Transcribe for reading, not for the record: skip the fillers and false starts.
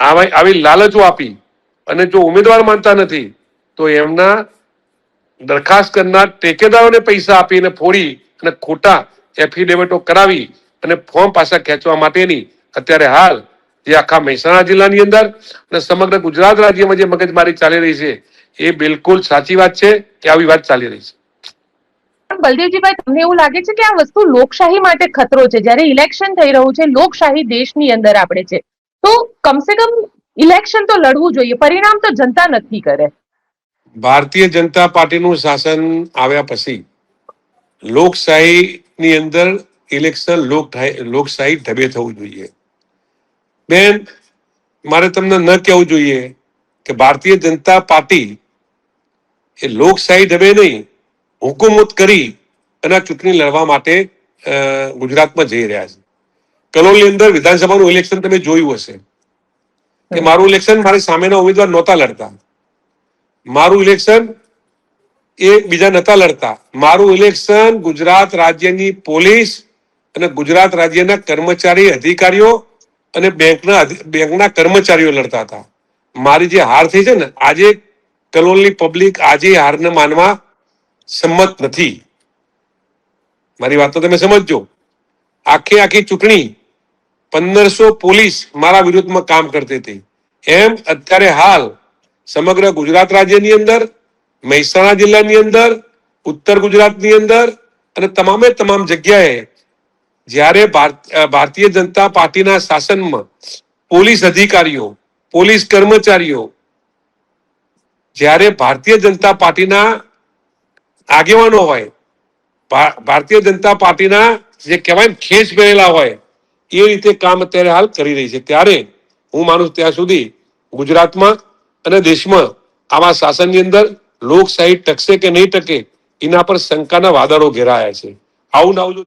આવી લાલચો આપી અને જો ઉમેદવાર માનતા નથી તો એમના દરખાસ્ત કરનાર ટેકેદારોને પૈસા આપીને ફોડી અને ખોટા એફિડેવિટો કરાવી અને ફોર્મ પાછા ખેંચવા માટેની અત્યારે હાલ જે આખા મહેસાણા જિલ્લાની અંદર અને સમગ્ર ગુજરાત રાજ્યમાં જે મગજમારી ચાલી રહી છે એ બિલકુલ સાચી વાત છે કે આવી વાત ચાલી રહી છે। બલદેવજીભાઈ, તમને એવું લાગે છે કે આ વસ્તુ લોકશાહી માટે ખતરો છે? જ્યારે ઇલેક્શન થઈ રહ્યું છે, લોકશાહી દેશની અંદર આપણે છે, તો કમસે કમ ઇલેક્શન તો લડવું જોઈએ, પરિણામ તો જનતા નક્કી કરે। ભારતીય જનતા પાર્ટીનું શાસન આવ્યા પછી લોકશાહીની અંદર ઇલેક્શન લોકશાહી ઢબે થવું જોઈએ। બેન, મારે તમને ન કહેવું જોઈએ કે ભારતીય જનતા પાર્ટી એ લોકશાહી ઢબે નહીં, હુકુમત કરી અને ચૂંટણી લડવા માટે ગુજરાતમાં જઈ રહ્યા છે। કલોલની અંદર વિધાનસભાનું ઇલેક્શન તમે જોયું હશે કે મારું ઇલેક્શન મારી સામેના ઉમેદવાર નહોતા લડતા, મારું ઇલેક્શન એ બીજા નતા લડતા, મારું ઇલેક્શન ગુજરાત રાજ્યની પોલીસ અને ગુજરાત રાજ્યના કર્મચારી અધિકારીઓ અને બેંકના કર્મચારીઓ લડતા હતા। મારી જે હાર થઈ છે ને, આજે કલોલની પબ્લિક આજે હારને માનવા સંમત નથી। મારી વાત તો તમે સમજજો। આખી ચૂંટણી 1500 પોલીસ મારા વિરુદ્ધમાં કામ કરતી હતી। એમ અત્યારે હાલ સમગ્ર ગુજરાત રાજ્યની અંદર, મહેસાણા જિલ્લાની અંદર, ઉત્તર ગુજરાતની અંદર અને તમામ જગ્યાએ જ્યારે ભારતીય જનતા પાર્ટીના શાસનમાં પોલીસ અધિકારીઓ, પોલીસ કર્મચારીઓ જ્યારે ભારતીય જનતા પાર્ટીના આગેવાનો હોય, ભારતીય જનતા પાર્ટીના જે કહેવાય ખેસ પહેરેલા હોય, એ રીતે કામ અત્યારે હાલ કરી રહી છે। ત્યારે હું માનું ત્યાં સુધી ગુજરાતમાં અને દેશમાં આવા શાસનની અંદર લોકશાહી ટકશે કે નહીં ટકે એના પર શંકાના વાદળો ઘેરાયા છે। આવું ના આવું